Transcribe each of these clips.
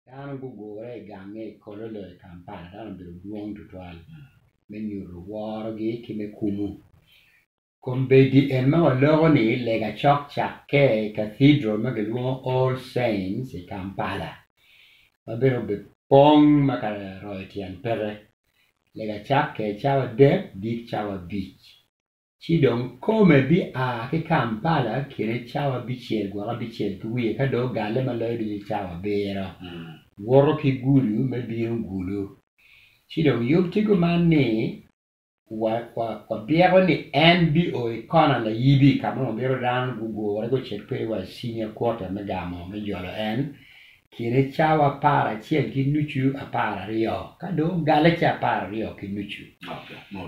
Down go gang cololo Kampala down the wrong to twal. Men you war gi ki me kumu. Kombedi emma loroni lega chok chak ke cathedral magaluo All Saints e Kampala. Mabero be pong makara roitian pere. Lega chak ke chawa de dik chawa beach. Chidong come bi a che Kampala che ne ciao bicel guarda bicel qui che do galle ma lei di ciao bero woro che guru me bi un guru chidong yub tigo manni wa biero ni NBO ikona la yibi kama bero dan gugu rego chepe wa senior quarter me gamo me jolo en che ne ciao a para ciel che nuchu a para rio che do galle ci a para rio che nuchu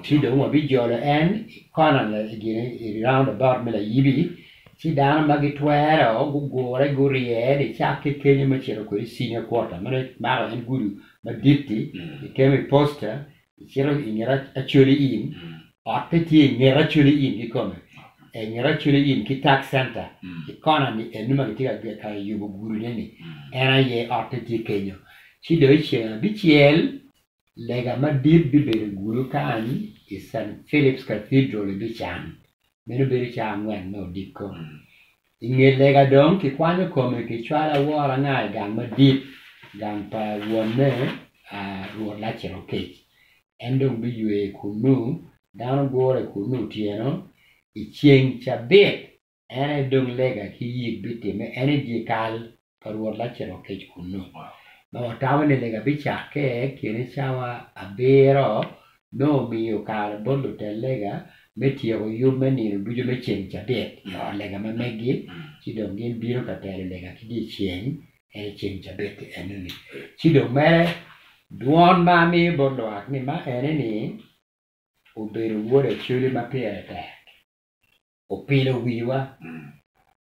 ci do mo bi jolo en kona la gine round about me la yibi ci dan magi twero gugu rego rie di ciacche che ne macero quel senior quarter ma en guru ma ditti che mi posta c'era in actually in appeti in actually in di come e in actually in ki tax center economy e numa che ka yugo guru neni era ye appeti kenyo ci do c'è bicel lega ma bi be guru kan e St. Philip's Cathedral di Chan meno be Chan wen no dikko in lega don che quando come che c'ha la wara ngai gang ma dip gang pa wonne a ruola c'ero che endong bi yue kunu down gore kunu tieno I chieng chabet ene dong lega ki yi bitte me ene di kal parwor la c'ero che kunu ma watawa ne lega bicha che ne chawa abero no mio kal bondo te lega metio yu meni bujo me chieng chabet no lega ma megi ci dong gen biro ka tele lega ki di chieng chabet ene ni ci dong mere Duon mami bondo akni ma ene ni ubero wuode chuli ma pia tek. Opilo wiwa.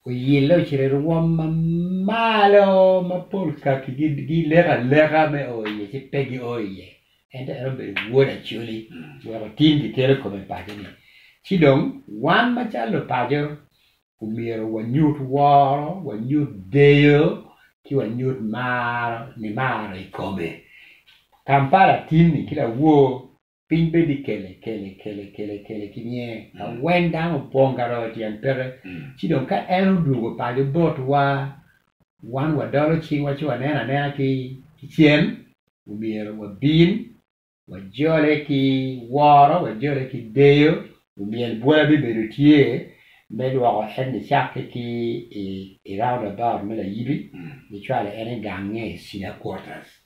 Uyilo chire ruom ma malo ma polka ki gi lera me oye ki pegi oye. Ente ero bero wuode chuli. Wero tindi kere come pajo ni. Chidong wan ma chalo pajo umiro wanyut woro wanyut deyo ki wanyut maro ni maro ikome. Kampala tini kila wo pimbe di kele kinye na wenda uponga roti ampere chidon ka enu dugo pa de bot wa wan wa dolo chi wa nena ki chien umiero wa bin wa jole ki woro wa jole ki deyo umiel bola bi berutie medwa wa henne chake ki i round about mela yibi ni chwale ene gange sina quarters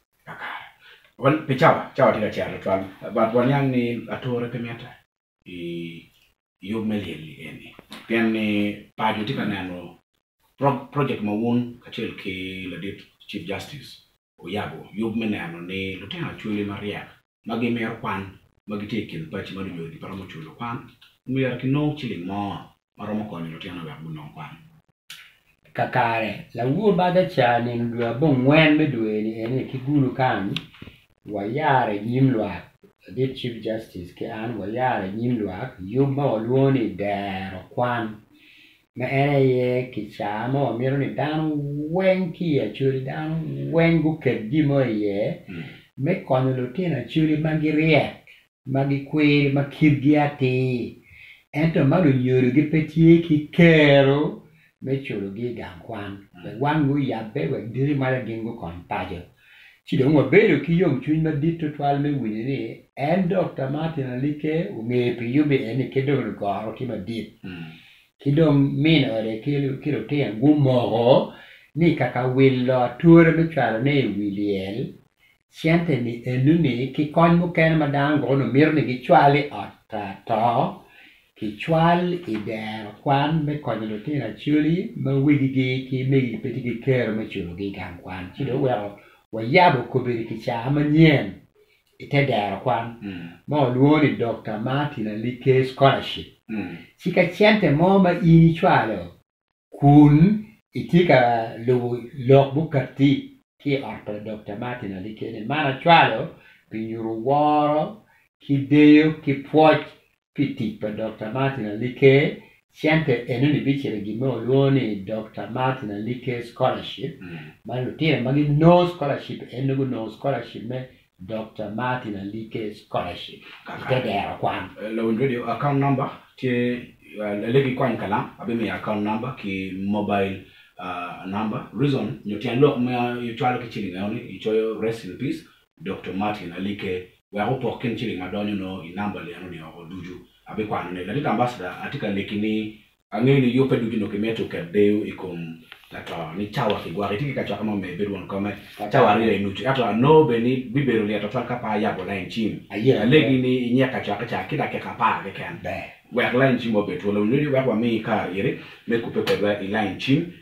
Wan pichawa tika chalo twan but wan yang ni atore kemiata yob melieli eni ken ni paju tika nano project mawun kachel ke ladit chief justice oyabo yob menano ni lutena chuli maria magi mer kwan magi tekin pachi madu yodi para mo chulo kwan mer ki no chili mo maromo koni lutena wa buno kwan kakare la wo bada chani ndua bon wen medwe ni eni kigulu kan wayare nyimlwa the chief justice ke an wayare nyimlwa yuma walwoni dero kwan ma ene ye kichama wamiro ni danu wenki ya churi danu wengu kedimo ye me kono lutina churi magiriek magikwiri makirgiati ento malu nyuru gipetie ki kero me churu gi gangkwan wangu yabe diri mara gengu kon pajo Chidong wabelo ki yong chuny madito twal me winje ni en Dr. Martin Alike unge pi yube ene kedong goro ki madit. Kidong min ore kiro te ngumogo ni kaka willo tuore me chwalo ne Wiliel siente ni enuni ki kon muken madang gono mirni ki chwali to ki chwal idero kwan me konyo te na chuli ma wigi ki megi peti ki kero me chulo gi gang kwan. Chidong wero Wayabo kubiri kicha manyen ite dara kwan ma luoni Dr. Martin Alike scholarship chika chiente moma ini chwalo kun itika lo bukati ki arpa Dr. Martin Alike ne mana chwalo pinyuru woro ki deyo ki poch piti pa Dr. Martin Alike Siente enuni bichere gimo luoni Dr. Martin Alike Scholarship. Manu tira magi no scholarship enugu no scholarship me Dr. Martin Alike Scholarship. Ite era kwan. Lo radio account number ke legi kwan kala abimi account number ki mobile number reason nyotian lok me you chalo ki chili ngoni ichoyo rest in peace Dr. Martin Alike we are talking chili madonyo no inamba le anu ni oduju abe kwa ne la dita ambassador atika lekini angeni yope dugino kemeto kadeu ikom lato ni chawa kigwa kitiki kacha kama meberu on kama chawa rile nuchu ato no beni biberu le ato ka pa ya bola nchini legi ni nyeka cha kila ke kapa ke kan be we line chimo betu lo nyuri wa mi ka yere me kupe kwa line chini